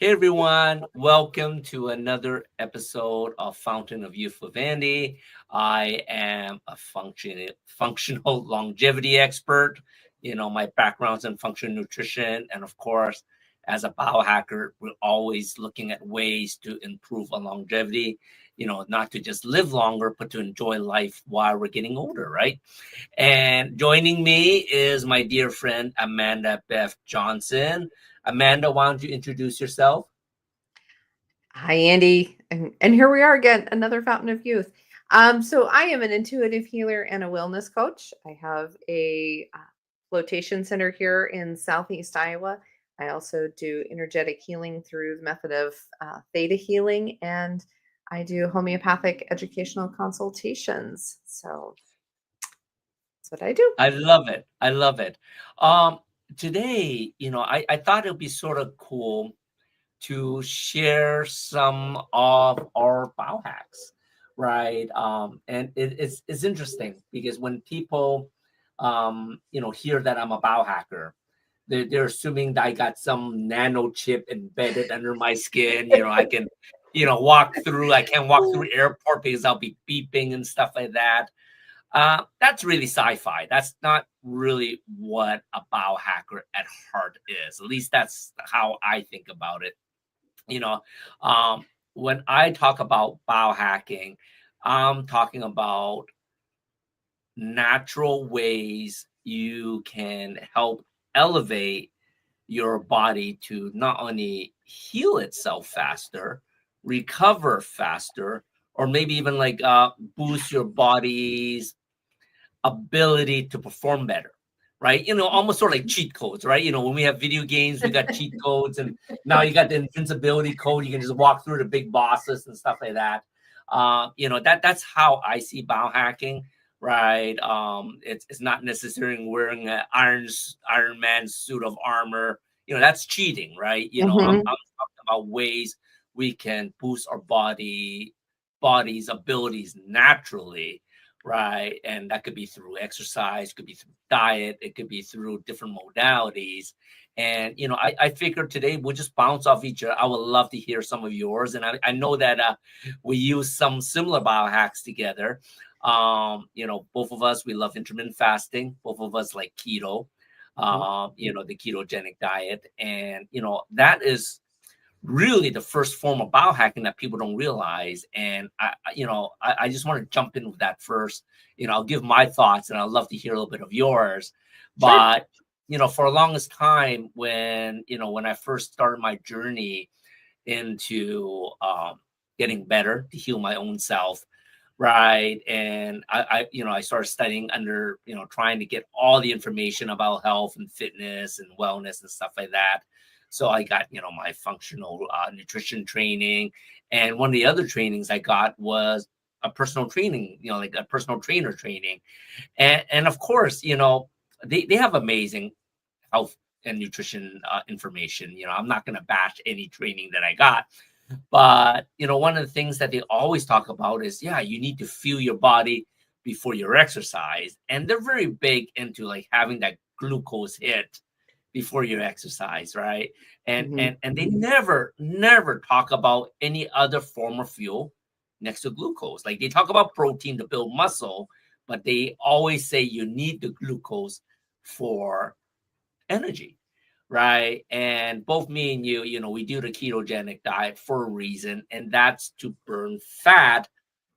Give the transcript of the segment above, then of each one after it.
Hey everyone, welcome to another episode of Fountain of Youth with Andy. I am a functional longevity expert. My background's in functional nutrition, and of course, as a biohacker, we're always looking at ways to improve our longevity. Not to just live longer, but to enjoy life while we're getting older, right? And joining me is my dear friend Amanda Beth Johnson. Amanda, why don't you introduce yourself? Hi, Andy. And here we are again, another fountain of youth. So I am an intuitive healer and a wellness coach. I have a flotation center here in Southeast Iowa. I also do energetic healing through the method of theta healing, and I do homeopathic educational consultations. So that's what I do. I love it. I love it. Um, Today, I thought it would be sort of cool to share some of our biohacks, right? And it's interesting because when people, hear that I'm a biohacker, they're assuming that I got some nano chip embedded under my skin. I can, I can't walk through airport because I'll be beeping and stuff like that. That's really sci-fi. That's not really what a biohacker at heart is. At least that's how I think about it. You know, when I talk about biohacking, I'm talking about natural ways you can help elevate your body to not only heal itself faster, recover faster, or maybe even like boost your body's ability to perform better, right? Almost sort of like cheat codes, right? When we have video games, we got cheat codes, and now you got the invincibility code. You can just walk through the big bosses and stuff like that. That's how I see biohacking, right? It's not necessarily wearing an Iron Man suit of armor. That's cheating, right? I'm Mhm. talking about ways we can boost our body's abilities naturally, right? And that could be through exercise, could be through diet, it could be through different modalities. And I figured today we'll just bounce off each other. I would love to hear some of yours, and I know that we use some similar biohacks together. Both of us, we love intermittent fasting. Both of us like keto. The ketogenic diet, and that is really the first form of biohacking that people don't realize. And I just want to jump in with that first. I'll give my thoughts, and I'd love to hear a little bit of yours. Sure. But for the longest time, when I first started my journey into getting better to heal my own self, right, and I started studying under, trying to get all the information about health and fitness and wellness and stuff like that. So I got, my functional nutrition training. And one of the other trainings I got was a personal training, like a personal trainer training. And of course, they have amazing health and nutrition information. I'm not going to bash any training that I got. But, one of the things that they always talk about is, yeah, you need to feel your body before your exercise. And they're very big into like having that glucose hit before your exercise, right? And Mhm. and and they never talk about any other form of fuel next to glucose. Like they talk about protein to build muscle, but they always say you need the glucose for energy, right? And both me and you, we do the ketogenic diet for a reason, and that's to burn fat,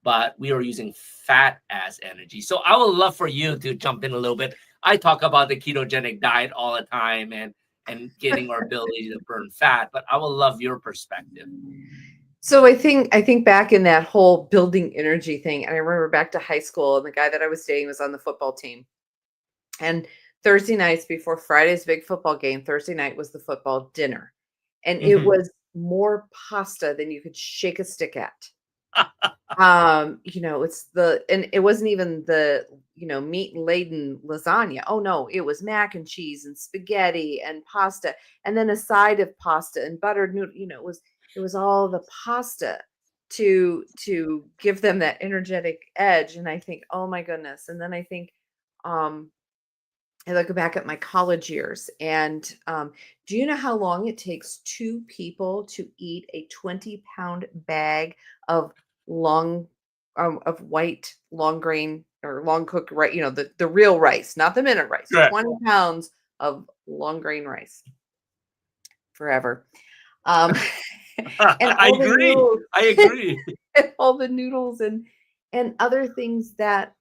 but we are using fat as energy. So I would love for you to jump in a little bit. I talk about the ketogenic diet all the time and getting our ability to burn fat, but I would love your perspective. So I think back in that whole building energy thing, and I remember back to high school, and the guy that I was dating was on the football team. And Thursday nights before Friday's big football game, Thursday night was the football dinner. And it Mhm. was more pasta than you could shake a stick at. It's and it wasn't even the, meat laden lasagna. Oh no, it was mac and cheese and spaghetti and pasta, and then a side of pasta and buttered noodle. It was all the pasta to give them that energetic edge. And I think, oh my goodness. And then I think, um, I look back at my college years, and do you know how long it takes two people to eat a 20-pound bag of long, of white long grain or long cooked rice? You know, the real rice, not the minute rice. Correct. 20 pounds of long grain rice forever, um, and I all the agree. noodles, I agree. and all the noodles and other things that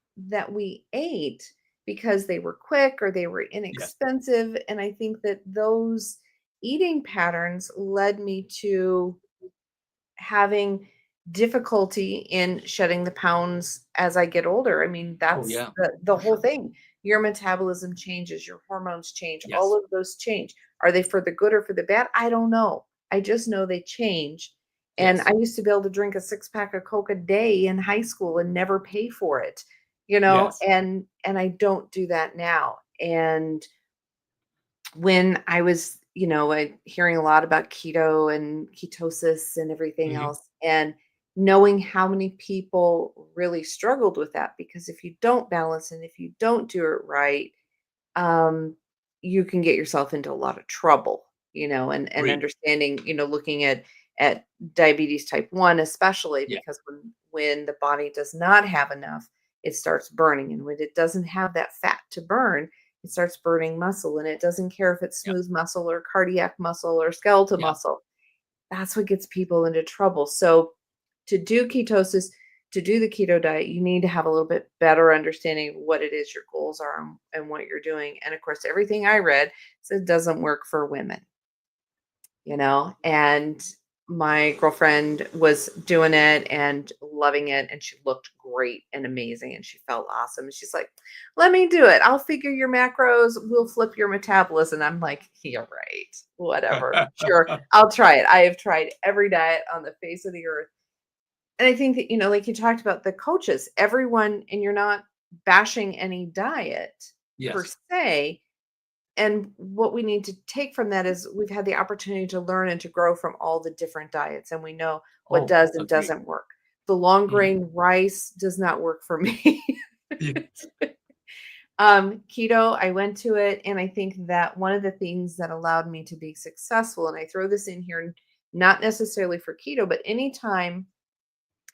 we ate because they were quick or they were Yes. inexpensive. And I think that those eating patterns led me to having difficulty in shedding the pounds as I get older. I mean, Oh that's yeah, the for whole sure. thing. Your metabolism changes, your hormones change, all Yes. of those change. Are they for the good or for the bad? I don't know. I just know they change. And I Yes. used to be able to drink a six-pack of Coke a day in high school and never pay for it, Yes. and I don't do that now. And when I was, hearing a lot about keto and ketosis and everything Hmm. else, and knowing how many people really struggled with that, because if you don't balance and if you don't do it right, um, you can get yourself into a lot of trouble, and Agreed. understanding, looking at diabetes type 1 especially, Yeah. because when the body does not have enough, it starts burning, and when it doesn't have that fat to burn, it starts burning muscle, and it doesn't care if it's Yeah. smooth muscle or cardiac muscle or skeletal Yeah. muscle. That's what gets people into trouble. So to do ketosis, to do the keto diet, you need to have a little bit better understanding of what it is your goals are, and what you're doing. And of course, everything I read says it doesn't work for women, and my girlfriend was doing it and loving it, and she looked great and amazing and she felt awesome. And she's like, let me do it. I'll figure your macros, we'll flip your metabolism. I'm like, you're right, whatever, sure, I'll try it. I have tried every diet on the face of the earth. And I think that, like you talked about the coaches, everyone, and you're not bashing any diet per Yes. se. And what we need to take from that is we've had the opportunity to learn and to grow from all the different diets, and we know what Oh, does and agreed. doesn't work. The long Hmm. grain rice does not work for me. Yes. Keto, I went to it, and I think that one of the things that allowed me to be successful, and I throw this in here, not necessarily for keto, but anytime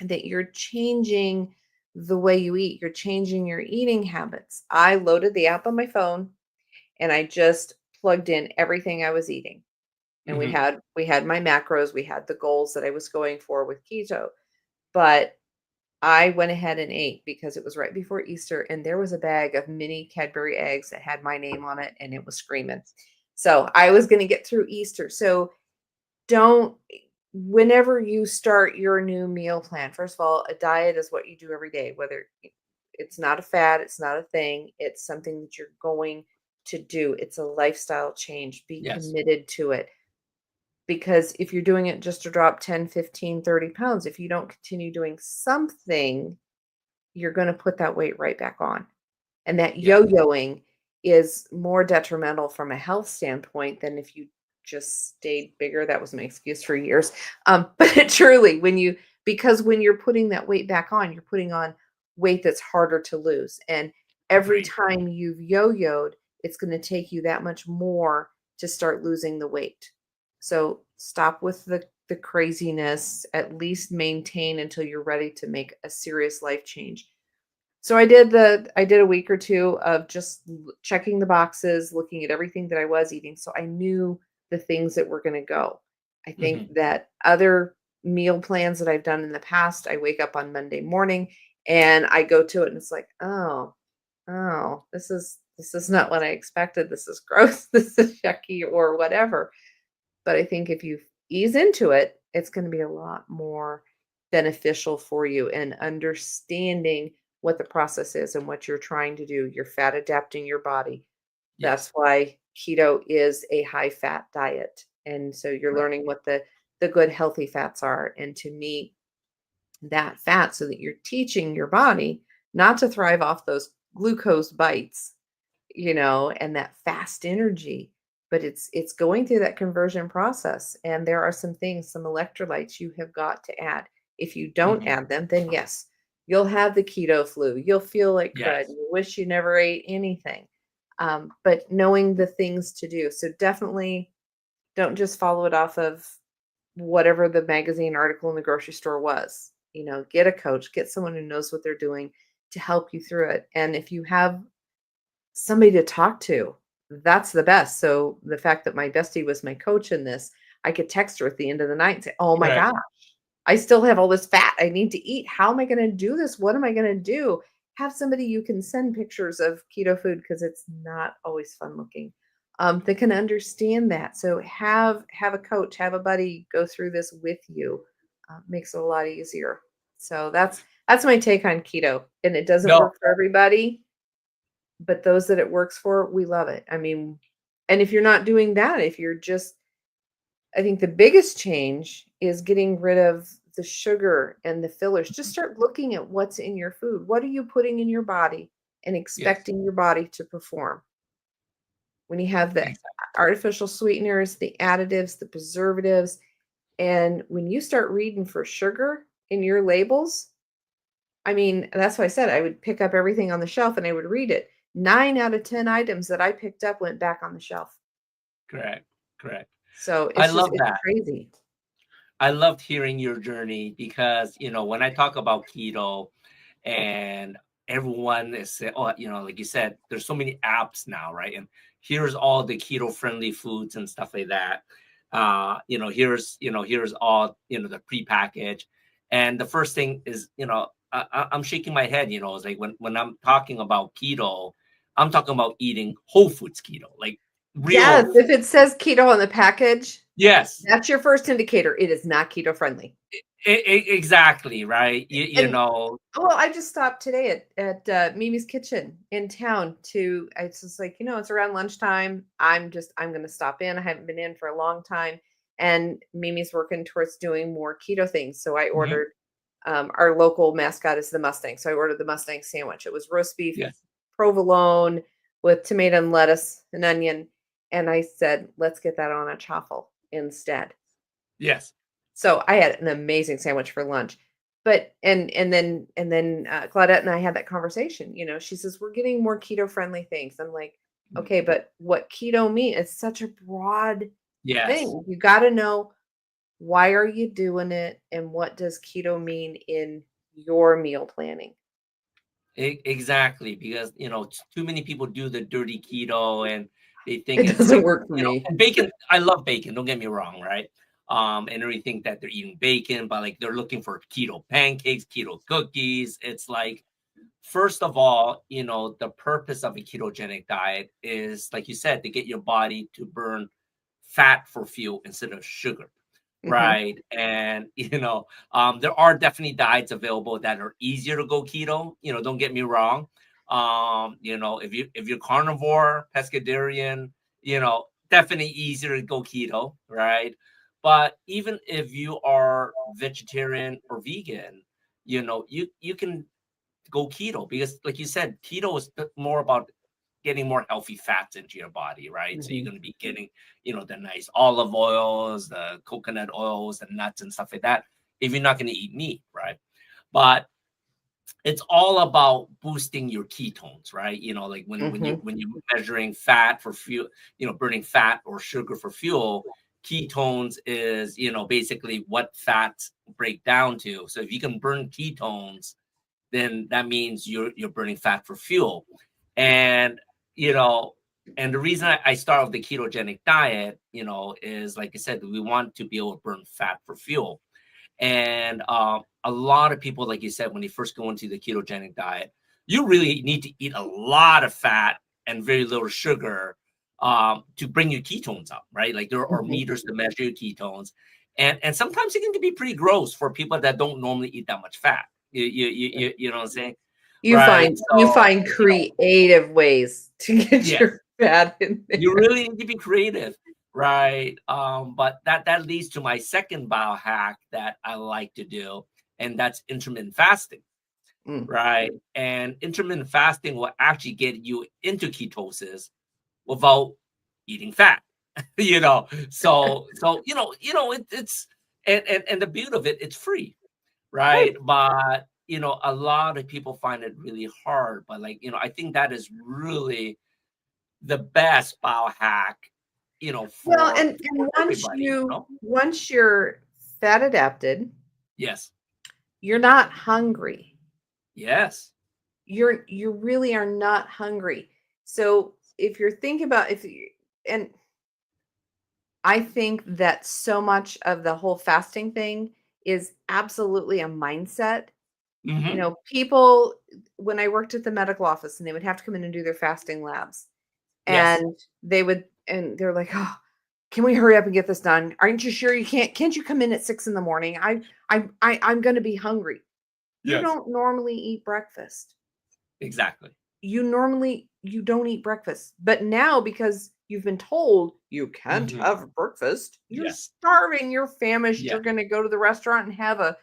that you're changing the way you eat, you're changing your eating habits. I loaded the app on my phone and I just plugged in everything I was eating. And we Hmm. had we had my macros, we had the goals that I was going for with keto. But I went ahead and ate because it was right before Easter, and there was a bag of mini Cadbury eggs that had my name on it and it was screaming. So I was going to get through Easter. So don't whenever you start your new meal plan, first of all, a diet is what you do every day, whether it's not a fad, it's not a thing, it's something that you're going to do. It's a lifestyle change. Be Yes. committed to it. Because if you're doing it just to drop 10, 15, 30 pounds, if you don't continue doing something, you're going to put that weight right back on. And that Yes. yo-yoing is more detrimental from a health standpoint than if you just stayed bigger. That was my excuse for years. But truly, because when you're putting that weight back on, you're putting on weight that's harder to lose. And every Agreed. time you've yo-yoed, it's going to take you that much more to start losing the weight. So stop with the craziness, at least maintain until you're ready to make a serious life change. So I did a week or 2 of just checking the boxes, looking at everything that I was eating, so I knew the things that were gonna go. I think Hmm. that other meal plans that I've done in the past, I wake up on Monday morning and I go to it and it's like, "Oh, oh, this is not what I expected. This is gross. This is yucky," or whatever. But I think if you ease into it, it's going to be a lot more beneficial for you, and understanding what the process is and what you're trying to do. You're fat adapting your body. That's Yes. why keto is a high fat diet. And so you're Right. learning what the good healthy fats are, and to meet that fat so that you're teaching your body not to thrive off those glucose bites, and that fast energy, but it's going through that conversion process, and there are some things, some electrolytes you have got to add. If you don't Hmm. add them, then yes, you'll have the keto flu. You'll feel like crud. Yes. You wish you never ate anything. But knowing the things to do. So definitely don't just follow it off of whatever the magazine article in the grocery store was. Get a coach, get someone who knows what they're doing to help you through it. And if you have somebody to talk to, that's the best. So the fact that my bestie was my coach in this, I could text her at the end of the night and say, "Oh my Correct. gosh, I still have all this fat I need to eat. How am I going to do this? What am I going to do?" Have somebody you can send pictures of keto food because it's not always fun looking. That can understand that. So have a coach, have a buddy go through this with you. Makes it a lot easier. So that's my take on keto, and it doesn't No, work for everybody, but those that it works for, we love it. I mean, and if you're not doing that, if you're just, I think the biggest change is getting rid of the sugar and the fillers. Just start looking at what's in your food. What are you putting in your body and yes, expecting your body to perform? When you have the exactly. artificial sweeteners, the additives, the preservatives, and when you start reading for sugar in your labels, I mean, that's why I said I would pick up everything on the shelf and I would read it. 9 out of 10 items that I picked up went back on the shelf. Correct, correct. So I it's love it's that. crazy. I loved hearing your journey because, when I talk about keto and everyone is saying, oh, like you said, there's so many apps now, right? And here's all the keto friendly foods and stuff like that. Here's all, the prepackaged. And the first thing is, I'm shaking my head, it's like when I'm talking about keto, I'm talking about eating whole foods keto, like Yes, real. if it says keto on the package, Yes. that's your first indicator. It is not keto friendly. Exactly, right? You And know, well, I just stopped today at Mimi's Kitchen in town to. It's just like it's around lunchtime. I'm gonna stop in. I haven't been in for a long time, and Mimi's working towards doing more keto things. So I mhm, ordered. Our local mascot is the Mustang, so I ordered the Mustang sandwich. It was roast beef, yes, provolone with tomato and lettuce and onion, and I said, "Let's get that on a chaffle instead." yes, So I had an amazing sandwich for lunch. But and then Claudette and I had that conversation. She says we're getting more keto friendly things. I'm like, mm, okay, but what keto mean? It's such a broad yes, thing. You got to know why are you doing it and what does keto mean in your meal planning. exactly. Because too many people do the dirty keto, and they think It it's doesn't like, work for me. and bacon. I love bacon. Don't get me wrong, right? And they think that they're eating bacon, but like they're looking for keto pancakes, keto cookies. It's like, first of all, the purpose of a ketogenic diet is, like you said, to get your body to burn fat for fuel instead of sugar, Hmm. right? And there are definitely diets available that are easier to go keto. Don't get me wrong. If you're carnivore, pescatarian, definitely easier to go keto, right? But even if you are vegetarian or vegan, you can go keto because, like you said, keto is more about getting more healthy fats into your body, right? So you're Hmm. going to be getting, the nice olive oils, the coconut oils, the nuts and stuff like that. If you're not going to eat meat, right? But it's all about boosting your ketones, right? Like Hmm. when you're measuring fat for fuel, burning fat or sugar for fuel. Ketones is, basically what fats break down to. So if you can burn ketones, then that means you're burning fat for fuel. And you know, and the reason I start with the ketogenic diet, is like I said, we want to be able to burn fat for fuel. And a lot of people, like you said, when they first go into the ketogenic diet, you really need to eat a lot of fat and very little sugar to bring your ketones up, right? Like there are Hmm. meters to measure your ketones, and sometimes it can be pretty gross for people that don't normally eat that much fat. You know what I'm saying, You right? find you So find creative ways to get yes, your fat in you there. really need to be creative, right? But that leads to my second biohack that I like to do, and that's intermittent fasting, Mm. right? And intermittent fasting will actually get you into ketosis without eating fat. So it's and the beauty of it, it's free, Right. right? But a lot of people find it really hard. But like I think that is really the best biohack, Well, for and everybody, once you're fat adapted, Yes. you're not hungry. Yes. You really are not hungry. So if you're thinking about if you and I think that so much of the whole fasting thing is absolutely a mindset. Hmm. People, when I worked at the medical office and they would have to come in and do their fasting labs, Yes. and and they're like, oh, can we hurry up and get this done? Aren't you sure you can't you come in at 6 in the morning? I'm going to be hungry. You Yes. don't normally eat breakfast. Exactly. You don't eat breakfast. But now because you've been told you can't Hmm. have breakfast, you're Yes. starving, you're famished, you're Yes. going to go to the restaurant and have a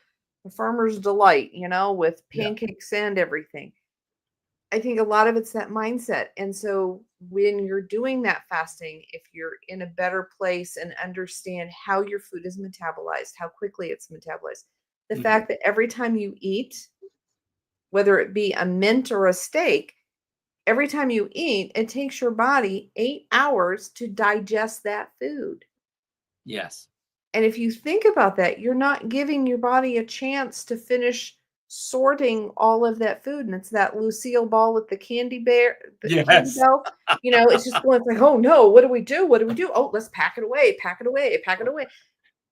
farmer's delight, with Yeah. pancakes and everything. I think a lot of it's that mindset. And so when you're doing that fasting, if you're in a better place and understand how your food is metabolized, how quickly it's metabolized, the Hmm. fact that every time you eat, whether it be a mint or a steak, every time you eat, it takes your body 8 hours to digest that food. Yes. And if you think about that, you're not giving your body a chance to finish sorting all of that food. And it's that Lucille ball with the candy bear, the candy Yes. belt. It's just going, it's like, oh no, what do we do? What do we do? Oh, let's pack it away, pack it away, pack it away,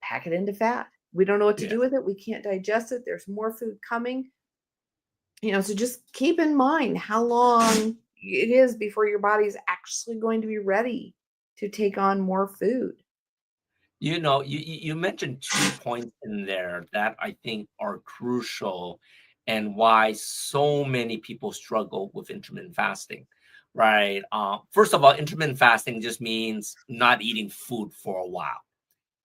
pack it into fat. We don't know what to do Yes. with it. We can't digest it. There's more food coming. So just keep in mind how long it is before your body is actually going to be ready to take on more food. You mentioned 2 points in there that I think are crucial and why so many people struggle with intermittent fasting, right? First of all, intermittent fasting just means not eating food for a while,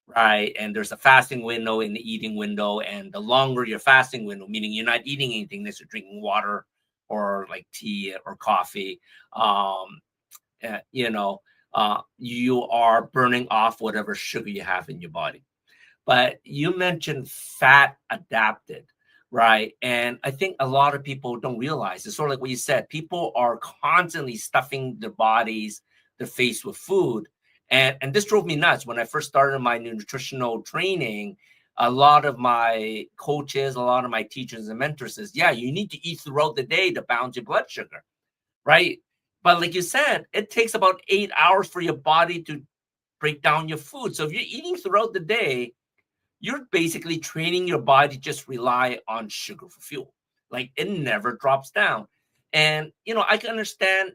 right? And there's a fasting window and the eating window, and the longer your fasting window, meaning you're not eating anything, unless you're drinking water or like tea or coffee, um, you know, you are burning off whatever sugar you have in your body. But you mentioned fat adapted, right? And I think a lot of people don't realize it's sort of like what you said. People are constantly stuffing their bodies, their face with food. And this drove me nuts when I first started my nutritional training. A lot of my coaches, a lot of my teachers and mentors says, yeah, you need to eat throughout the day to balance your blood sugar, right? But like you said, it takes about 8 hours for your body to break down your food. So if you're eating throughout the day, you're basically training your body to just rely on sugar for fuel. Like it never drops down. And, I can understand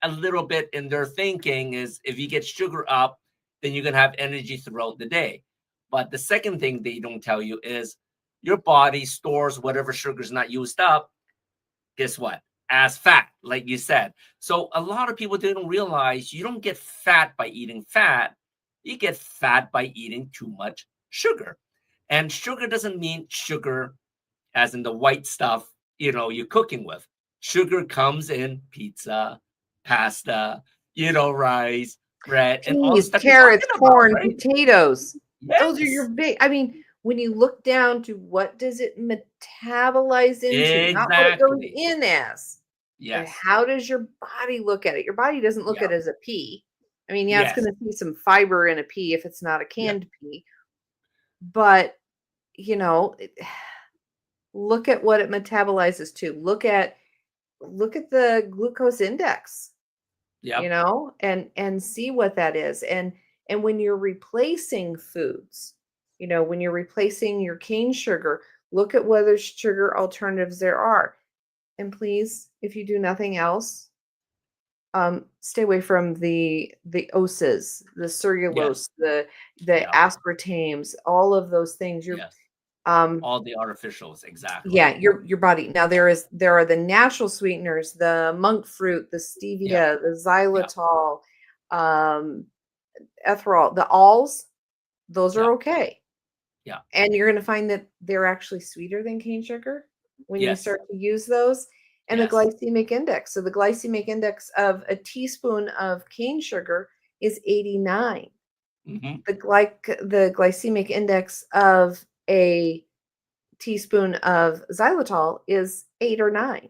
a little bit in their thinking is if you get sugar up, then you're going to have energy throughout the day. But the second thing they don't tell you is your body stores whatever sugar is not used up, guess what? As fat, like you said. So a lot of people didn't realize you don't get fat by eating fat. You get fat by eating too much sugar. And sugar doesn't mean sugar as in the white stuff, you're cooking with. Sugar comes in pizza, pasta, rice, bread, and all the Peas, stuff you're carrots, talking about, corn, right? potatoes. Those are your Yes, big. I mean, when you look down to what does it metabolize into, not what it goes exactly. in as, but Yes, how does your body look at it? Your body doesn't look yeah, at it as a pea. I mean, yeah, it's going yes, to see some fiber in a pea if it's not a yeah, canned pea, but you know, it- look at what it metabolizes to. Look at the glucose index, yeah, and see what that is. And when you're replacing foods, when you're replacing your cane sugar, look at what other sugar alternatives there are. And please, if you do nothing else, stay away from the oses, the yes, cellulose, the yeah, aspartames, all of those things. yes. Um All the artificials, exactly. yeah, your body. Now there are the natural sweeteners, the monk fruit, the Yeah, stevia, the yeah, xylitol, um, ethanol, the alls, those yeah, are okay. yeah, And you're going to find that they're actually sweeter than cane sugar when you yes, start to use those. And the yes. glycemic index. So the glycemic index of a teaspoon of cane sugar is 89. Hmm. The glycemic index of a teaspoon of xylitol is 8 or 9.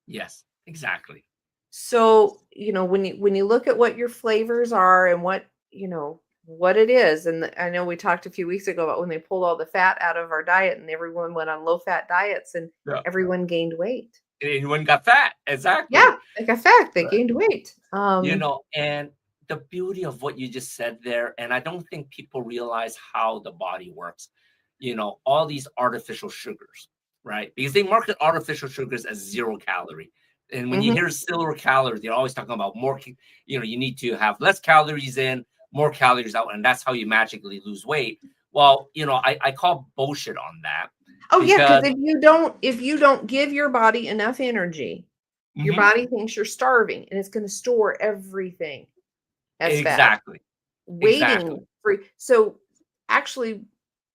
Yes, exactly. So, when you look at what your flavors are and what it is, and I know we talked a few weeks ago about when they pulled all the fat out of our diet and everyone went on low fat diets and Yeah. everyone gained weight. Anyone got fat. Exactly. Yeah, like a fact, they Right. gained weight. And the beauty of what you just said there, and I don't think people realize how the body works, all these artificial sugars, right? Because they market artificial sugars as 0 calorie. And when you Mhm. hear 0 calories, they're always talking about more, you need to have less calories in, more calories out, and that's how you magically lose weight. Well, I call bullshit on that Oh yeah, because because if you don't give your body enough energy, your Mhm, body thinks you're starving and it's going to store everything as fat, exactly, exactly. waiting for so actually,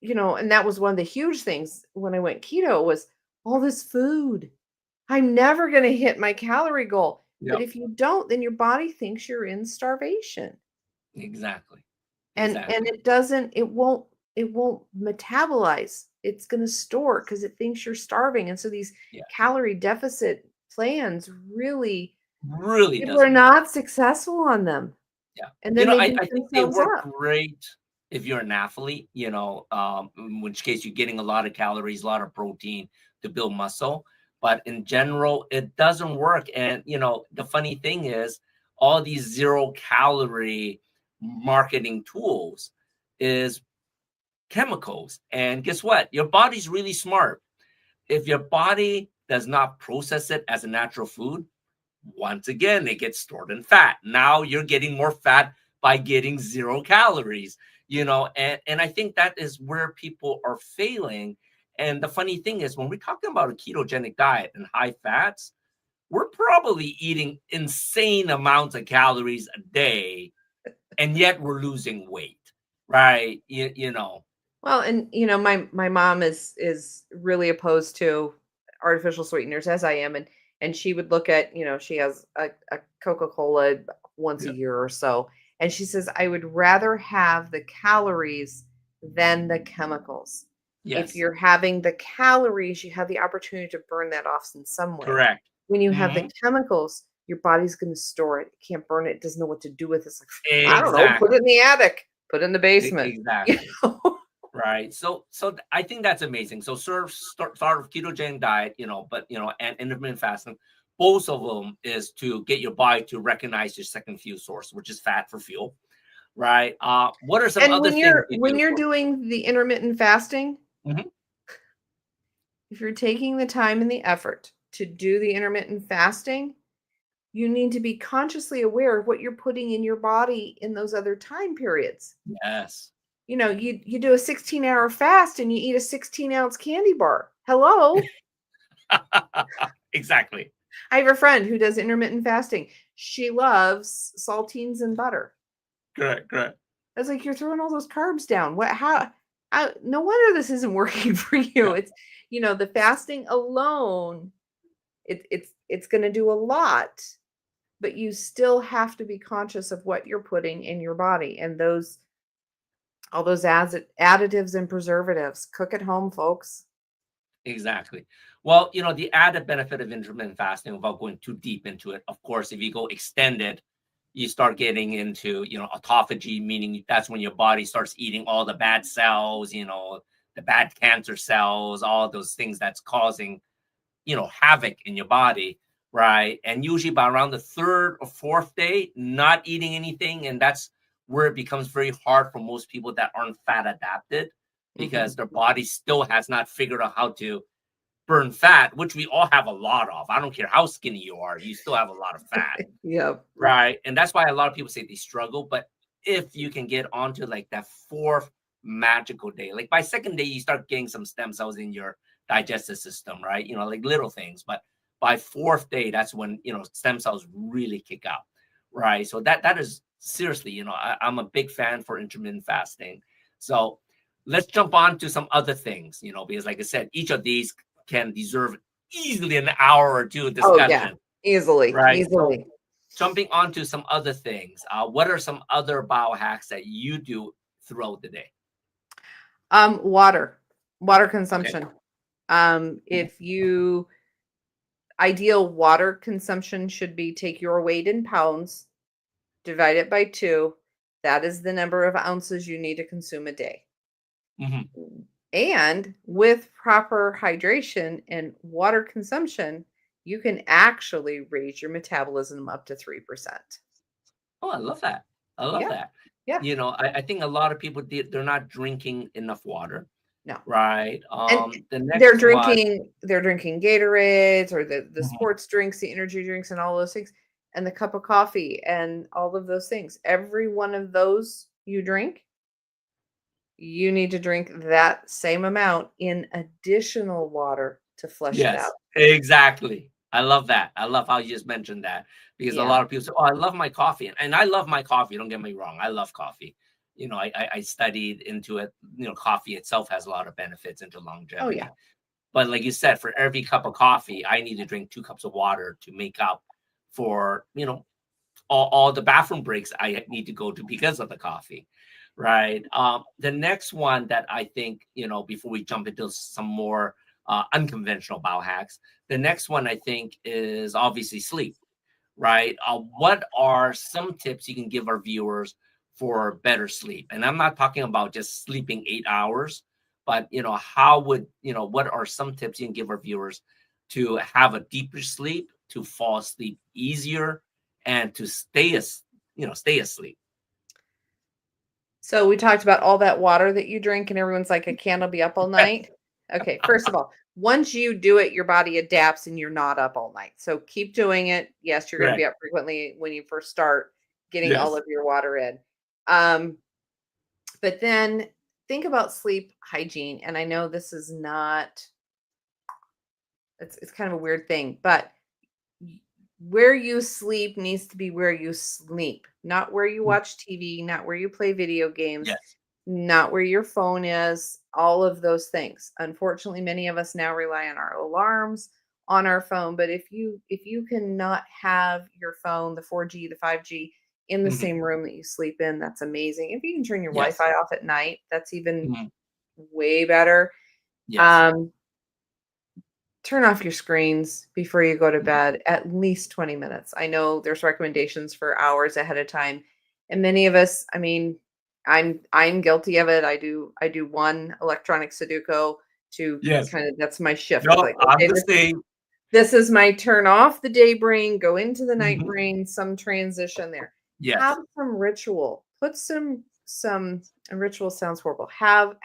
and that was one of the huge things when I went keto was all this food. I'm never going to hit my calorie goal. But Yep, if you don't, then your body thinks you're in starvation. exactly, And exactly. it won't metabolize. It's going to store because it thinks you're starving. And so these Yeah. calorie deficit plans really Really people are doesn't work. not successful on them. Yeah. And then they I beat I think they themselves work up. great if you're an athlete, in which case you're getting a lot of calories, a lot of protein to build muscle. But in general, it doesn't work. And, the funny thing is, all these 0 calorie marketing tools is chemicals. And guess what? Your body's really smart. If your body does not process it as a natural food, once again, it gets stored in fat. Now you're getting more fat by getting 0 calories, and I think that is where people are failing. And the funny thing is, when we're talking about a ketogenic diet and high fats, we're probably eating insane amounts of calories a day, and yet we're losing weight, right? Well, and my mom is really opposed to artificial sweeteners as I am, and she would look at, she has a Coca-Cola once a Yeah. year or so, and she says I would rather have the calories than the chemicals. If Yes, you're having the calories, you have the opportunity to burn that off in some way. correct. When you have the Hmm. chemicals, your body's going to store it. It can't burn it. It doesn't know what to do with it. It's like, I don't know, put it in Exactly. the attic, put it in the basement. You Exactly. know? Right. So I think that's amazing. So start with ketogenic diet, but and intermittent fasting. Both of them is to get your body to recognize your second fuel source, which is fat for fuel. Right. What are some And other when things you're you when do you're for doing the intermittent fasting, Mhm. if you're taking the time and the effort to do the intermittent fasting, you need to be consciously aware of what you're putting in your body in those other time periods. Yes. You do a 16-hour fast and you eat a 16-ounce candy bar. Hello? Exactly. I have a friend who does intermittent fasting. She loves saltines and butter. Correct. Correct. I was like, "You're throwing all those carbs down. What how no wonder this isn't working for you." Yeah. It's the fasting alone, it's gonna do a lot, but you still have to be conscious of what you're putting in your body and those all those additives and preservatives. Cook at home, folks. Exactly. Well, the added benefit of intermittent fasting, without going too deep into it, of course, if you go extended, you start getting into, autophagy, meaning that's when your body starts eating all the bad cells, the bad cancer cells, all those things that's causing, havoc in your body, right? And usually by around the third or fourth day, not eating anything. And that's where it becomes very hard for most people that aren't fat adapted because Mhm. their body still has not figured out how to burn fat, which we all have a lot of. I don't care how skinny you are, you still have a lot of fat, Yep. right? And that's why a lot of people say they struggle. But if you can get onto like that fourth magical day, like by second day, you start getting some stem cells in your digestive system, right? Like little things. But by fourth day, that's when stem cells really kick out, right? So that is seriously, I'm a big fan for intermittent fasting. So let's jump on to some other things, because like I said, each of these can deserve easily an hour or two of Oh, yeah. discussion, Easily, right? So easily. jumping on to some other things, what are some other biohacks that you do throughout the day? Water Okay. consumption. Mhm. If you Ideal water consumption should be take your weight in pounds, divide it by 2. That is the number of ounces you need to consume a day. Hmm. And with proper hydration and water consumption, you can actually raise your metabolism up to 3%. Oh, I love that. I love Yeah. that. Yeah. I think a lot of people, they're not drinking enough water, No. right? And The they're next one. drinking Gatorades or the Mhm. sports drinks, the energy drinks and all those things, and the cup of coffee and all of those things. Every one of those you drink, you need to drink that same amount in additional water to flush it Yes, out. exactly. I love that. I love how you just mentioned that, because a Yeah. lot of people say, "Oh, I love my coffee," and I love my coffee. Don't get me wrong. I love coffee. I studied into it. Coffee itself has a lot of benefits into Oh, yeah. longevity. But like you said, for every cup of coffee, I need to drink 2 cups of water to make up for, all the bathroom breaks I need to go to because of the coffee, right? The next one that I think, before we jump into some more unconventional biohacks, the next one I think is obviously sleep, right? What are some tips you can give our viewers for better sleep? And I'm not talking about just sleeping 8 hours, but what are some tips you can give our viewers to have a deeper sleep, to fall asleep easier, and to stay asleep? So we talked about all that water that you drink, and everyone's like, I can't, I'll be up all night. Okay, first of all, once you do it, your body adapts and you're not up all night. So keep doing it. Yes, you're going to be Correct. up frequently when you first start getting all Yes. of your water in. Um, but then think about sleep hygiene. And I know this is not, it's kind of a weird thing, but where you sleep needs to be where you sleep, not where you Mm. watch TV, not where you play video games, Yes. not where your phone is, all of those things. Unfortunately, many of us now rely on our alarms on our phone, but if you cannot have your phone, the 4G, the 5G in the Mhm. same room that you sleep in, that's amazing. If you can turn your Yes. Wi-Fi off at night, that's even Mhm. way better. Yes. Um, Turn off your screens before you go to Mhm. bed at least 20 minutes. I know there's recommendations for hours ahead of time. And many of us, I mean, I'm guilty of it. I do one electronic Sudoku to Yes. kind of that's my shift. It's No, like, I'm okay, the this is same. this is my turn off the day brain, go into the night Mhm. brain, some transition there. Have Yes. some ritual. Put some and ritual sounds horrible. Have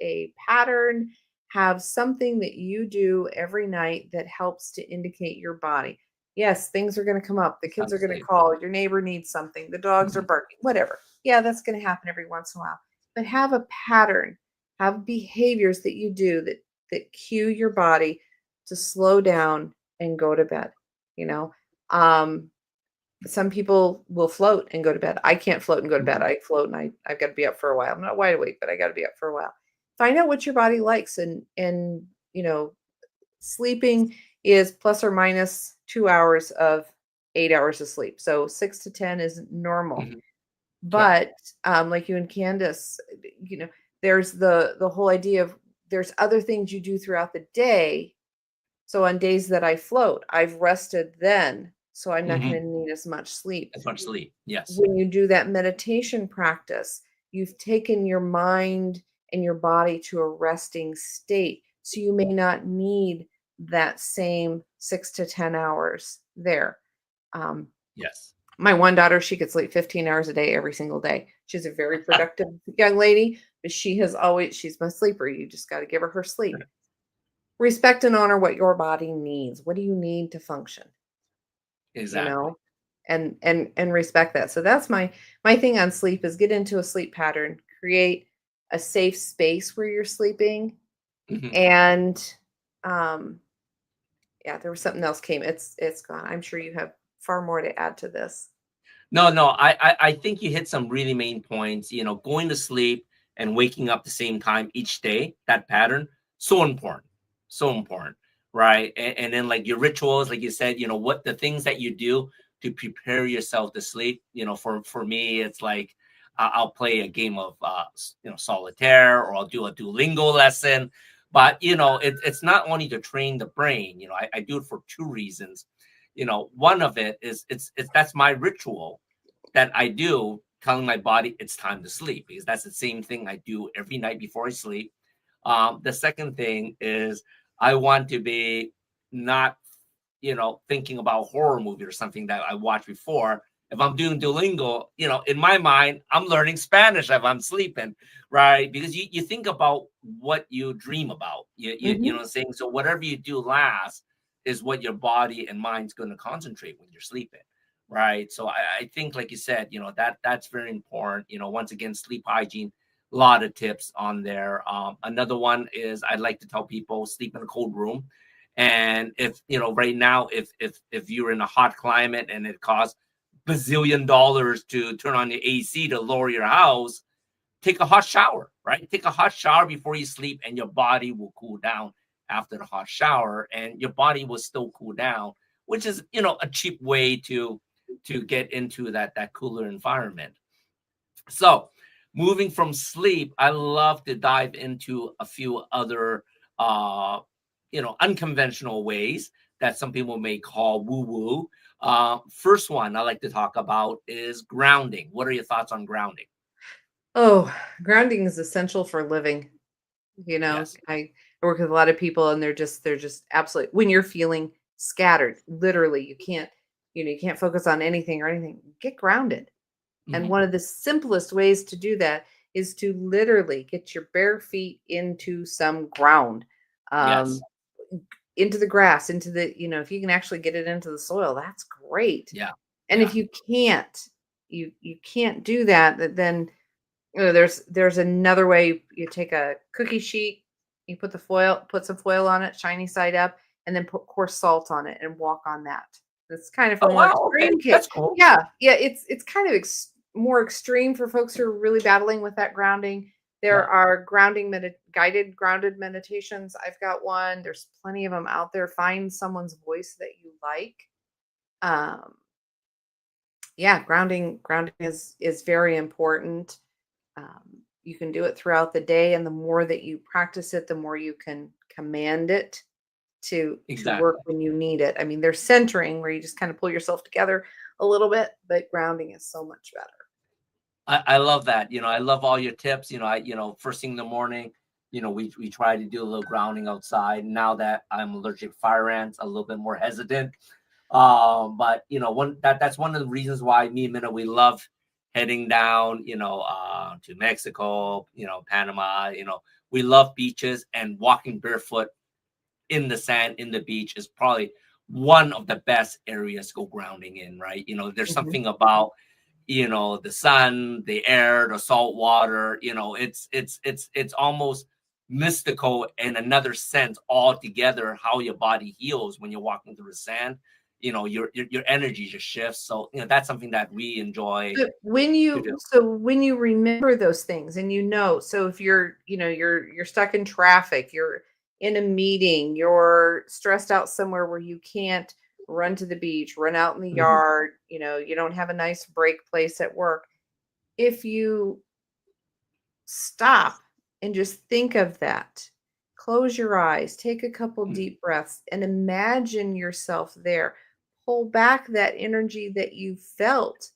a pattern, have something that you do every night that helps to indicate your body. Yes, things are going to come up. The It's time kids to are going to sleep. call, your neighbor needs something, the dogs are Mhm. barking, whatever. Yeah, that's going to happen every once in a while. But have a pattern, have behaviors that you do that cue your body to slow down and go to bed, you know? Um, some people will float and go to bed. I can't float and go to bed. Mhm. I float and I've got to be up for a while. I'm not wide awake, but I got to be up for a while. Find out what your body likes and sleeping is plus or minus 2 hours of 8 hours of sleep. So 6 to 10 is normal. Mhm. Correct. But like you and Candace, you know, there's the whole idea of there's other things you do throughout the day. So on days that I float, I've rested then, so I'm not Mhm. gonna need as much sleep. As much sleep. Yes. When you do that meditation practice, you've taken your mind and your body to a resting state, so you may not need that same 6 to 10 hours there. Um, Yes. my one daughter, she could sleep 15 hours a day every single day. She's a very productive young lady, but she's my sleeper. You just gotta give her her sleep. Respect and honor what your body needs. What do you need to function? You Exactly. know? And respect that. So that's my thing on sleep is get into a sleep pattern, create a safe space where you're sleeping. Mhm. And yeah, there was something else came. It's gone. I'm sure you have far more to add to this. No, no, I think you hit some really main points. Going to sleep and waking up the same time each day, that pattern, so important, right? And then like your rituals, like you said, what the things that you do to prepare yourself to sleep. For me, it's like I'll play a game of solitaire, or I'll do a Duolingo lesson. But it's not only to train the brain. I do it for two reasons. One of it is it's that's my ritual that I do, telling my body it's time to sleep, because that's the same thing I do every night before I sleep. The second thing is I want to be not, thinking about a horror movie or something that I watched before. If I'm doing Duolingo, in my mind, I'm learning Spanish if I'm sleeping, right? Because you think about what you dream about. You know Mhm. what I'm saying? So whatever you do last is what your body and mind's going to concentrate when you're sleeping, right? So I think, like you said, that's very important. Once again, sleep hygiene, a lot of tips on there. Another one is I'd like to tell people sleep in a cold room. And if right now, if you're in a hot climate and it costs bazillion dollars to turn on the AC to lower your house, take a hot shower, right? Take a hot shower before you sleep, and your body will cool down after the hot shower, and your body will still cool down, which is a cheap way to get into that cooler environment. So, moving from sleep, I love to dive into a few other, unconventional ways that some people may call woo woo. First one I like to talk about is grounding. What are your thoughts on grounding? Oh, grounding is essential for living. Yes. I work with a lot of people and they're just absolutely when you're feeling scattered, literally you can't focus on anything or anything. Get grounded. And Hmm. one of the simplest ways to do that is to literally get your bare feet into some ground. Yes. Um into the grass, into if you can actually get it into the soil, that's great. Yeah. And if Yeah. you can't, you can't do that, then there's another way. You take a cookie sheet, you put some foil on it, shiny side up, and then put coarse salt on it and walk on that. It's kind of for Oh more wow. Okay. extreme case. That's cool. Yeah, yeah, it's kind of more extreme for folks who are really battling with that grounding. There Yeah. are guided grounded meditations. I've got one. There's plenty of them out there. Find someone's voice that you like. Um, yeah, grounding is very important. You can do it throughout the day, and the more that you practice it, the more you can command it to work Exactly. when you need it. I mean, there's centering where you just kind of pull yourself together a little bit, but grounding is so much better. I love that. I love all your tips. First thing in the morning, we try to do a little grounding outside. Now that I'm allergic to fire ants, a little bit more hesitant. But that's one of the reasons why me and Minna, we love heading down, to Mexico, Panama. We love beaches, and walking barefoot in the sand in the beach is probably one of the best areas to go grounding in, right? There's Mhm. something about the sun, the air, the salt water. It's almost mystical in another sense altogether, how your body heals when you're walking through the sand. Your energy just shifts. So that's something that we enjoy But to do. when you remember those things and so if you're stuck in traffic, you're in a meeting, you're stressed out somewhere where you can't run to the beach, run out in the Mhm. yard, you don't have a nice break place at work. If you stop and just think of that, close your eyes, take a couple Mhm. deep breaths, and imagine yourself there. Pull back that energy that you felt.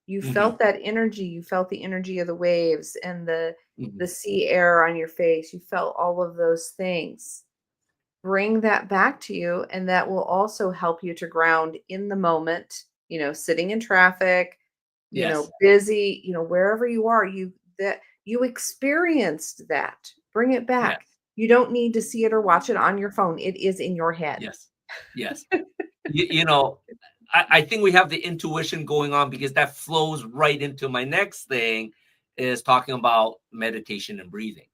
You Mhm. felt that energy, you felt the energy of the waves and the Mhm. sea air on your face, you felt all of those things. Bring that back to you, and that will also help you to ground in the moment, sitting in traffic, Yes. busy, wherever you are, you experienced that. Bring it back. Yes. You don't need to see it or watch it on your phone. It is in your head. Yes. Yes. I think we have the intuition going on, because that flows right into my next thing, is talking about meditation and breathing,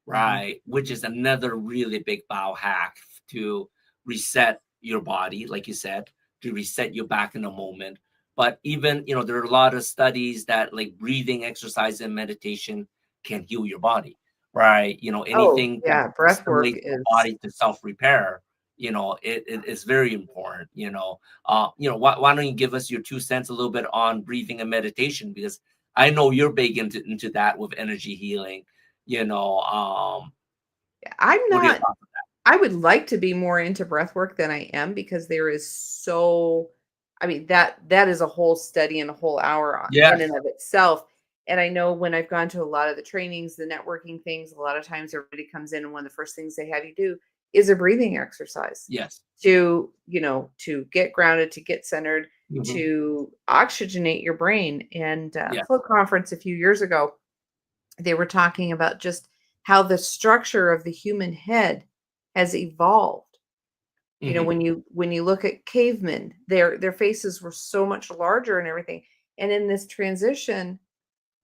Mhm. right? Which is another really big biohack to reset your body, like you said, to reset you back in the moment. But even, there are a lot of studies that like breathing exercise and meditation can heal your body, right? Oh, Anything that yeah, breath work stimulates the is body to self repair, it is very important. Why don't you give us your 2 cents a little bit on breathing and meditation? Because I know you're big into that with energy healing, you know. I'm What are your not thoughts? I would like to be more into breath work than I am because there is so I mean that is a whole study and a whole hour in Yes. and of itself. And I know when I've gone to a lot of the trainings, the networking things, a lot of times everybody comes in and one of the first things they have you do is a breathing exercise Yes. to, to get grounded, to get centered, Hmm. to oxygenate your brain. And Yes. Float Conference a few years ago, they were talking about just how the structure of the human head has evolved. Hmm. When you look at cavemen, their faces were so much larger and everything. And in this transition,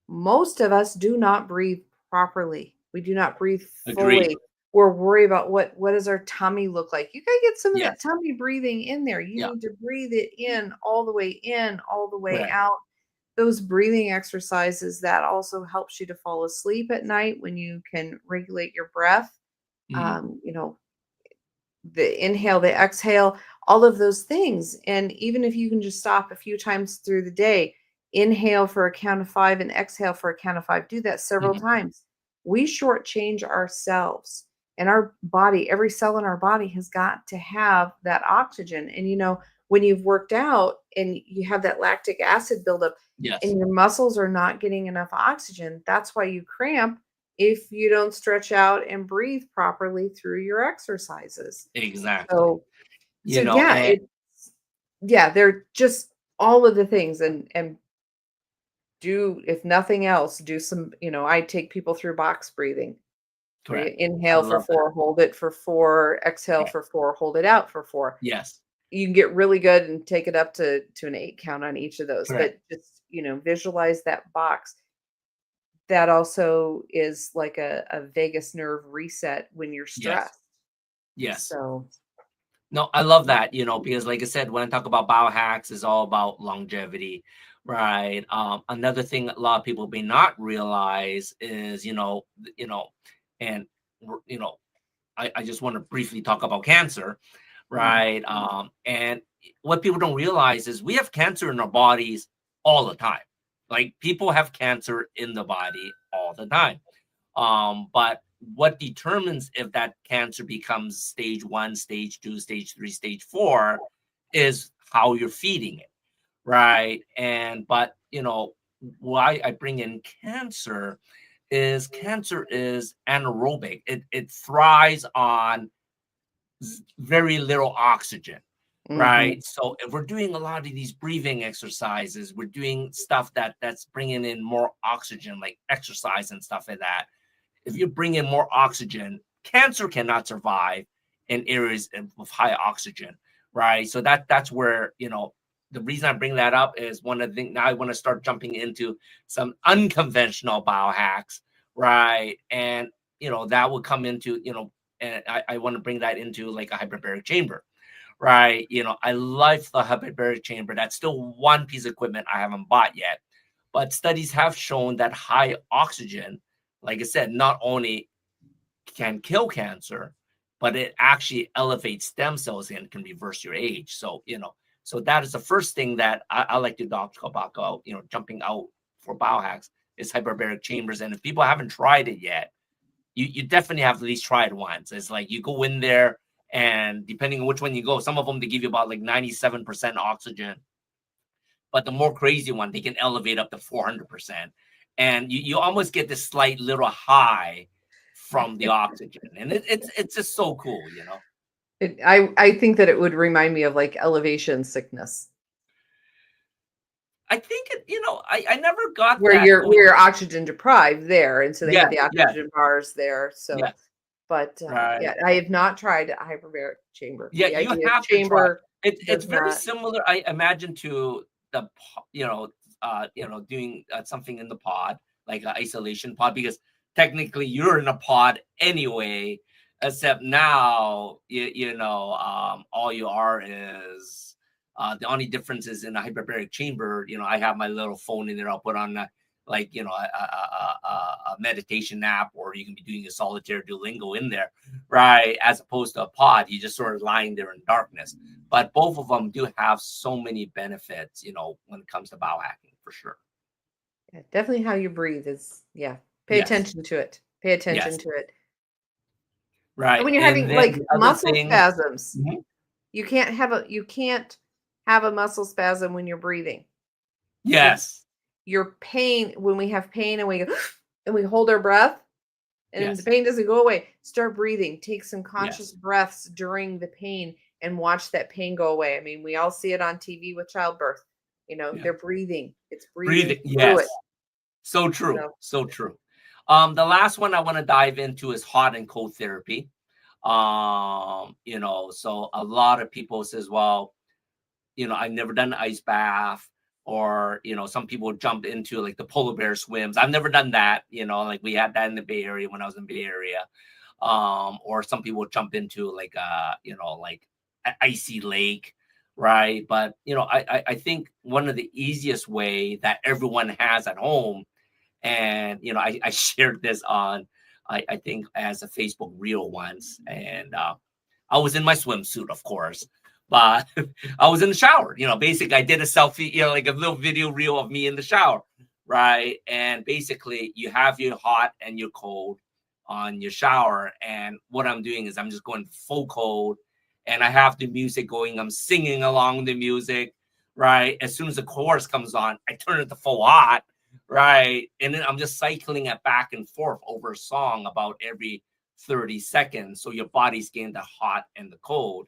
most of us do not breathe properly. We do not breathe Agreed. fully. We're worried about what does our tummy look like. You gotta get some of that Yes. tummy breathing in there. You Yeah. need to breathe it in, all the way Correct. out. Those breathing exercises, that also helps you to fall asleep at night when you can regulate your breath. Hmm. Um, you know, the inhale, the exhale, all of those things. And even if you can just stop a few times through the day, inhale for a count of 5 and exhale for a count of 5, do that several Hmm. times. We shortchange ourselves, and our body, every cell in our body has got to have that oxygen. And when you've worked out and you have that lactic acid buildup Yes. and your muscles are not getting enough oxygen, that's why you cramp if you don't stretch out and breathe properly through your exercises. Exactly. So yeah, And they're just all of the things. And do, if nothing else, do some, I take people through box breathing, where you correct. I inhale for love that. 4, hold it for 4, exhale Correct. for 4, hold it out for 4. Yes. You can get really good and take it up to an 8 count on each of those, Correct. but just, visualize that box. That also is like a vagus nerve reset when you're Yes. stressed. Yes. So, No, I love that, because like I said, when I talk about biohacks, it's all about longevity, right? Another thing a lot of people may not realize is, and you know, I just want to briefly talk about cancer, mm, right? And what people don't realize is we have cancer in our bodies all the time. Like people have cancer in the body all the time. But what determines if that cancer becomes stage 1, stage 2, stage 3, stage 4 is how you're feeding it, right? And but why I bring in cancer is anaerobic. It thrives on very little oxygen, mhm. right? So if we're doing a lot of these breathing exercises, we're doing stuff that's bringing in more oxygen, like exercise and stuff like that. If you bring in more oxygen, cancer cannot survive in areas with high oxygen, right? So that's where the reason I bring that up is one of the things. Now I want to start jumping into some unconventional biohacks, right? And that will come into and I want to bring that into like a hyperbaric chamber, right? I love the hyperbaric chamber. That's still one piece of equipment I haven't bought yet, but studies have shown that high oxygen, like I said, not only can kill cancer, but it actually elevates stem cells and can reverse your age. So, so that is the first thing that I like to talk about, jumping out for biohacks is hyperbaric chambers. And if people haven't tried it yet, you definitely have to at least try it once. It's like you go in there and depending on which one you go, some of them they give you about like 97% oxygen, but the more crazy one, they can elevate up to 400%. And you almost get this slight little high from the oxygen. And it's just so cool. I think that it would remind me of like elevation sickness, I think I never got where that going. you're oxygen deprived there, and so they have Yes, the yes, oxygen bars there. So, yes. but yeah, Right. I have not tried a hyperbaric chamber. Yeah, The you idea of have to try. chamber It's does very not. similar, I imagine, to doing something in the pod, like an isolation pod, because technically you're in a pod anyway, except now all you are is the only difference is in a hyperbaric chamber. I have my little phone in there. I'll put on like a meditation app, or you can be doing a solitaire Duolingo in there, right? As opposed to a pod, you just sort of lying there in darkness. But both of them do have so many benefits, when it comes to biohacking, for sure. Yeah, definitely how you breathe is, yeah. Pay Yes, attention to it. Pay attention yes, to it. And right? when you're And having then like the other muscle thing, spasms, mhm, you can't have a muscle spasm when you're breathing. It's yes, your pain when we have pain and we go and we hold our breath and the yes, pain doesn't go away. Start breathing. Take some conscious yes, breaths during the pain and watch that pain go away. I mean, we all see it on TV with childbirth. yeah. They're breathing. It's breathing Breathing, through it. yes. So true, So, so true. The last one I want to dive into is hot and cold therapy. So a lot of people says, well, I've never done an ice bath, or some people jump into like the polar bear swims. I've never done that. Like we had that in the Bay Area when I was in Bay Area. Or some people jump into like like an icy lake, right? But I think one of the easiest way that everyone has at home, and I shared this on, I think, as a Facebook reel once, and I was in my swimsuit, of course, but I was in the shower. Basically, I did a selfie, like a little video reel of me in the shower, right? And basically, you have your hot and your cold on your shower, and what I'm doing is I'm just going full cold, and I have the music going. I'm singing along the music, right? As soon as the chorus comes on, I turn it to full hot, right? And then I'm just cycling it back and forth over a song about every 30 seconds. So your body's getting the hot and the cold.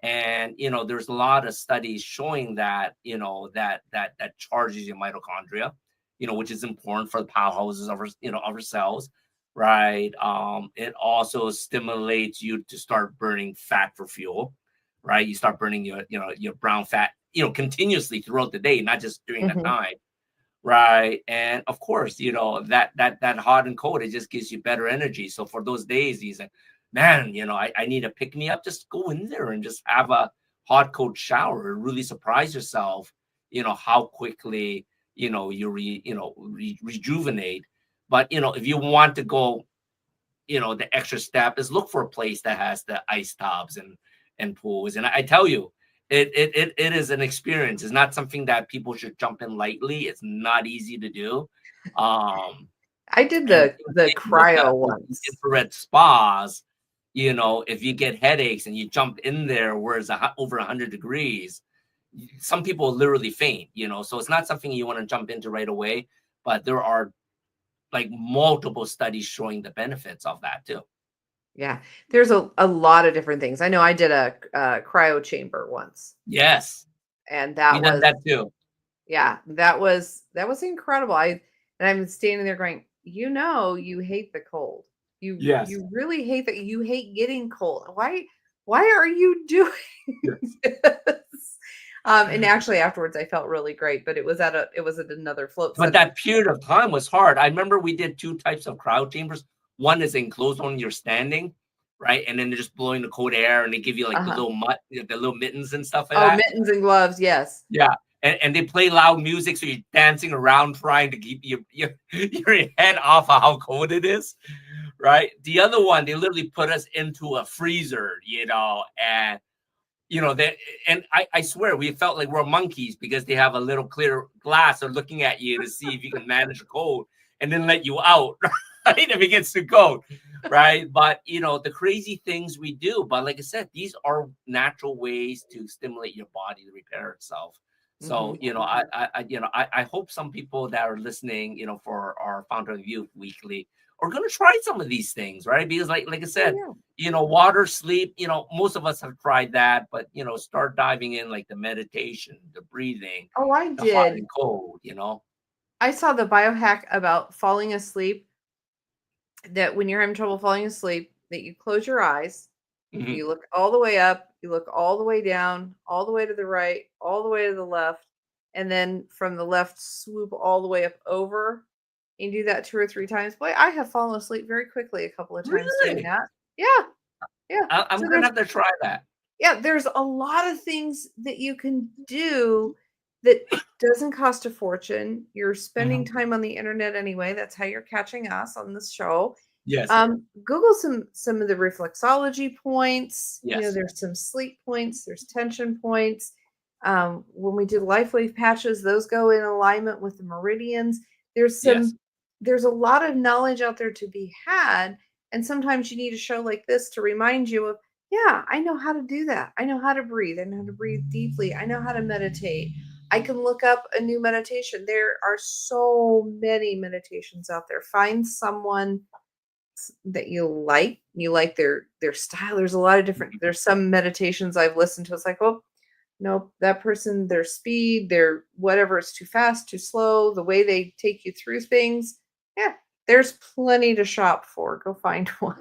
And there's a lot of studies showing that, that charges your mitochondria, which is important for the powerhouses of our cells, right? It also stimulates you to start burning fat for fuel, right? You start burning your brown fat, continuously throughout the day, not just during that mhm. time. Right. And of course, that hot and cold, it just gives you better energy. So for those days, you say, man, I need to pick me up. Just go in there and just have a hot, cold shower and really surprise yourself, how quickly, rejuvenate. But, if you want to go, the extra step is look for a place that has the ice tubs and pools. And I tell you, it is an experience. It's not something that people should jump in lightly. It's not easy to do. Um, I did and the with cryo the once. infrared spas, if you get headaches and you jump in there where it's over 100 degrees, some people literally faint. So it's not something you want to jump into right away. But there are like multiple studies showing the benefits of that too. Yeah, there's a lot of different things. I know I did a cryo chamber once, Yes, and we that done was that too. yeah, that was incredible. And I'm standing there going, you hate the cold. Yes. You really hate that. You hate getting cold. Why are you doing Yes. this? And actually afterwards I felt really great, but it was at another float But center. that period of time was hard. I remember we did two types of crowd chambers. One is enclosed when you're standing, right? And then they're just blowing the cold air and they give you like the Uh-huh. little the little mittens and stuff like Oh, that. mittens and gloves, yes. Yeah. And they play loud music, so you're dancing around trying to keep your head off of how cold it is, right? The other one, they literally put us into a freezer, and that, and I swear we felt like we're monkeys because they have a little clear glass or looking at you to see if you can manage the cold and then let you out, right? If it gets too cold, right? But the crazy things we do. But like I said, these are natural ways to stimulate your body to repair itself. So Mhm. I hope some people that are listening, for our Fountain of Youth Weekly, are gonna try some of these things, right? Because like I Oh, said, yeah. water, sleep, most of us have tried that, but start diving in like the meditation, the breathing, Oh, I the hot did. and cold, I saw the biohack about falling asleep, that when you're having trouble falling asleep, that you close your eyes, Mhm. you look all the way up, you look all the way down, all the way to the right, all the way to the left, and then from the left swoop all the way up over. You do that 2 or 3 times. Boy, I have fallen asleep very quickly a couple of times doing Really? that. Yeah, yeah. I'm So gonna have to try that. there's a lot of things that you can do that doesn't cost a fortune. You're spending Mhm. time on the internet anyway. That's how you're catching us on this show. Yes, Google some of the reflexology points. yes, There's some sleep points, there's tension points. When we do Lifewave patches, those go in alignment with the meridians. There's yes, some there's a lot of knowledge out there to be had, And sometimes you need a show like this to remind you of, yeah, I know how to do that. I know how to breathe. I know how to breathe deeply. I know how to meditate. I can look up a new meditation. There are so many meditations out there. Find someone that you like their style. There's a lot of different, there's some meditations I've listened to, it's like, oh nope, that person, their speed, their whatever, is too fast, too slow, the way they take you through things. Yeah, there's plenty to shop for. Go find one.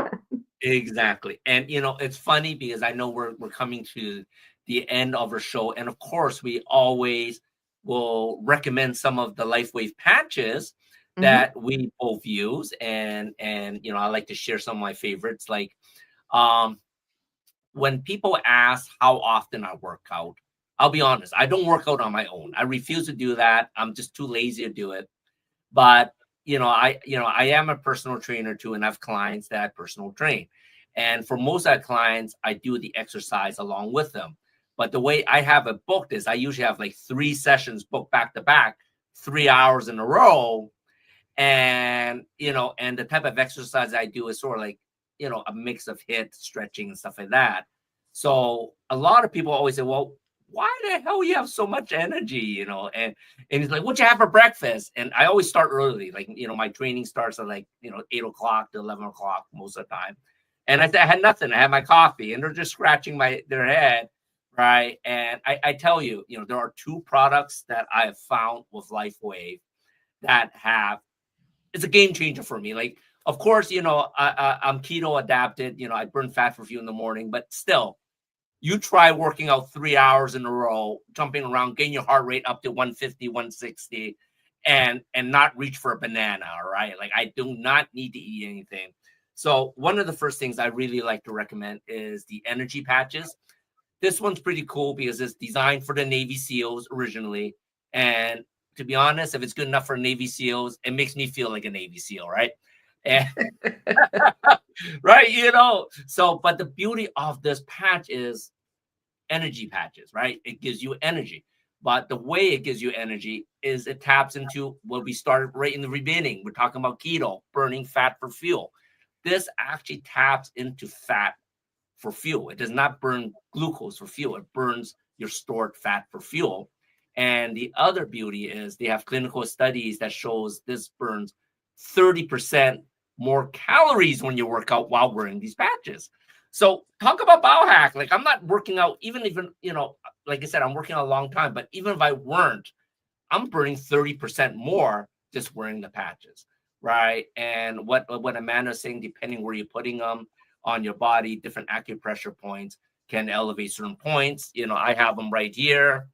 Exactly. And it's funny because I know we're coming to the end of our show. And of course, we always will recommend some of the Lifewave patches Mhm. that we both use. And I like to share some of my favorites. Like um when people ask how often I work out, I'll be honest, I don't work out on my own. I refuse to do that. I'm just too lazy to do it. But I am a personal trainer too, and I have clients that I personal train. And for most of our clients, I do the exercise along with them. But the way I have it booked is I usually have like 3 sessions booked back to back, 3 hours in a row. And the type of exercise I do is sort of like, a mix of hit stretching and stuff like that. So a lot of people always say, well, why the hell you have so much energy, and he's like, what you have for breakfast? And I always start early, like, my training starts at like 8 o'clock to 11 o'clock most of the time. And I said, I had nothing, I had my coffee, and they're just scratching their head, right? And I tell you, there are 2 products that I have found with Lifewave that have it's a game changer for me. Like, of course, I'm keto adapted. I burn fat for fuel in the morning, but still, you try working out 3 hours in a row, jumping around, getting your heart rate up to 150, 160, and not reach for a banana. All right. Like, I do not need to eat anything. So one of the first things I really like to recommend is the energy patches. This one's pretty cool because it's designed for the Navy SEALs originally. And to be honest, if it's good enough for Navy SEALs, it makes me feel like a Navy SEAL, right? And right, So, but the beauty of this patch is energy patches, right? It gives you energy. But the way it gives you energy is it taps into what we started right in the beginning. We're talking about keto, burning fat for fuel. This actually taps into fat for fuel. It does not burn glucose for fuel. It burns your stored fat for fuel. And the other beauty is they have clinical studies that shows this burns 30% more calories when you work out while wearing these patches. So talk about biohack. Like, I'm not working out, even, like I said, I'm working out a long time, but even if I weren't, I'm burning 30% more just wearing the patches, right? And what Amanda's saying, depending where you're putting them on your body, different acupressure points can elevate certain points. I have them right here,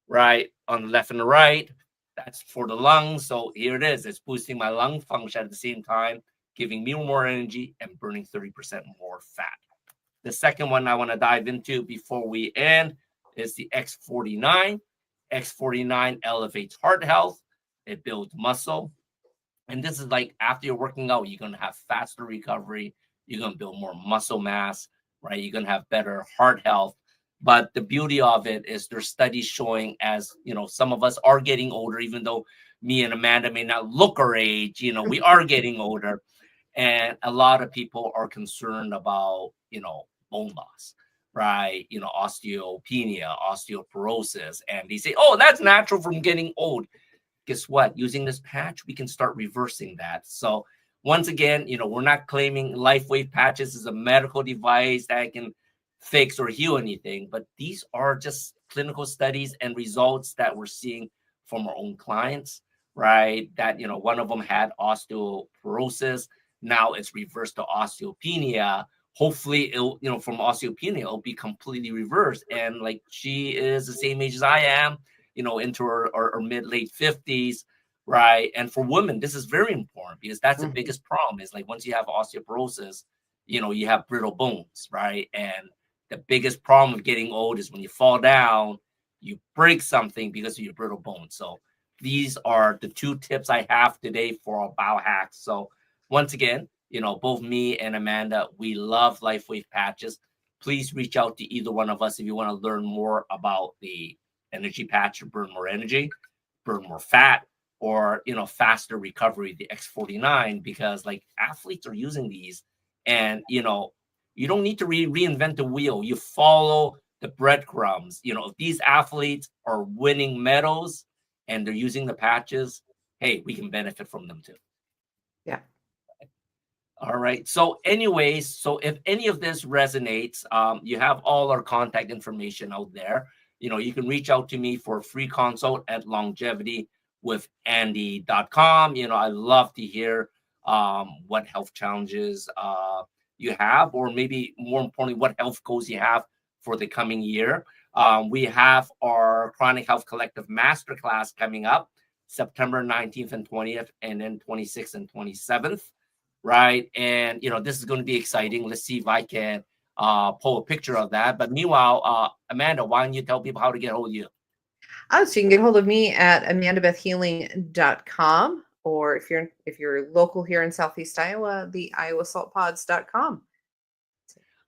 right on the left and the right. That's for the lungs. So here it is. It's boosting my lung function at the same time, giving me more energy and burning 30% more fat. The second one I want to dive into before we end is the X49. X49 elevates heart health, it builds muscle. And this is like after you're working out, you're going to have faster recovery, you're going to build more muscle mass, right? You're going to have better heart health. But the beauty of it is there's studies showing, as some of us are getting older, even though me and Amanda may not look our age, we are getting older. And a lot of people are concerned about, bone loss, right? Osteopenia, osteoporosis. And they say, oh, that's natural from getting old. Guess what? Using this patch, we can start reversing that. So once again, we're not claiming LifeWave patches is a medical device that can fix or heal anything, but these are just clinical studies and results that we're seeing from our own clients, right? That, one of them had osteoporosis. Now it's reversed to osteopenia. Hopefully it'll, from osteopenia, it'll be completely reversed. And like, she is the same age as I am, into our mid late 50s, right? And for women, this is very important because that's the Mhm. biggest problem is like once you have osteoporosis, you have brittle bones, right? And the biggest problem of getting old is when you fall down, you break something because of your brittle bones. So these are the 2 tips I have today for our biohacks. So once again, both me and Amanda, we love LifeWave patches. Please reach out to either one of us if you want to learn more about the energy patch to burn more energy, burn more fat, or faster recovery, the X49, because like athletes are using these And you don't need to reinvent the wheel. You follow the breadcrumbs. If these athletes are winning medals and they're using the patches, hey, we can benefit from them too. Yeah. All right. So, anyways, so if any of this resonates, you have all our contact information out there. You can reach out to me for a free consult at longevitywithandy.com. I love to hear what health challenges you have, or maybe more importantly, what health goals you have for the coming year. We have our Chronic Health Collective Masterclass coming up September 19th and 20th, and then 26th and 27th. Right. And, this is going to be exciting. Let's see if I can pull a picture of that. But meanwhile, Amanda, why don't you tell people how to get hold of you? Oh, so you can get hold of me at amandabethhealing.com, or if you're local here in Southeast Iowa, the iowasaltpods.com.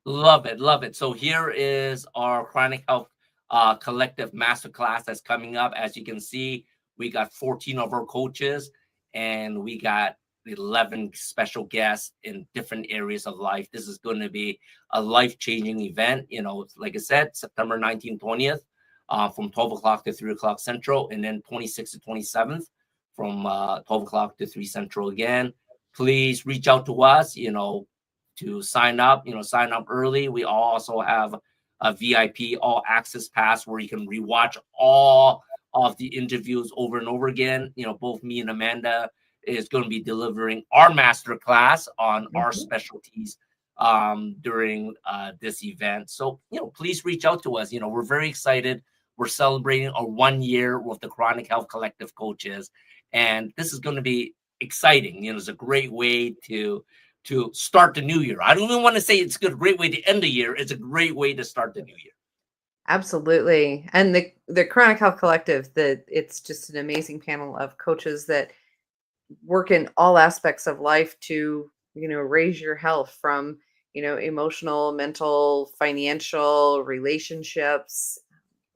Love it. Love it. So here is our Chronic Health Collective Masterclass that's coming up. As you can see, we got 14 of our coaches, and we got 11 special guests in different areas of life. This is going to be a life-changing event. Like I said, September 19th, 20th, from 12 o'clock to 3 o'clock Central, and then 26th to 27th from 12 o'clock to 3 Central again. Please reach out to us, to sign up, sign up early. We also have a VIP all access pass where you can rewatch all of the interviews over and over again. Both me and Amanda is going to be delivering our master class on our specialties during this event. So, please reach out to us. We're very excited. We're celebrating our 1 year with the Chronic Health Collective coaches. And this is going to be exciting. It's a great way to start the new year. I don't even want to say it's a great way to end the year. It's a great way to start the new year. Absolutely. And the Chronic Health Collective, it's just an amazing panel of coaches that work in all aspects of life to, raise your health from, emotional, mental, financial, relationships,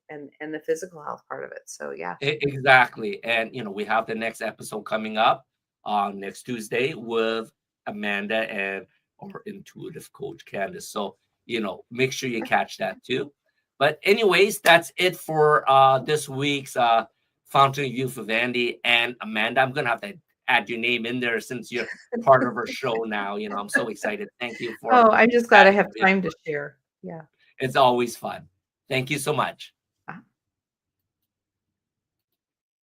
and the physical health part of it. So yeah. Exactly. And we have the next episode coming up next Tuesday with Amanda and our intuitive coach Candace. So, make sure you catch that too. But anyways, that's it for this week's Fountain of Youth with Andy and Amanda. I'm gonna have to add your name in there since you're part of our show now. I'm so excited. Thank you for Oh, I'm just glad I have time to share. Yeah. It's always fun. Thank you so much.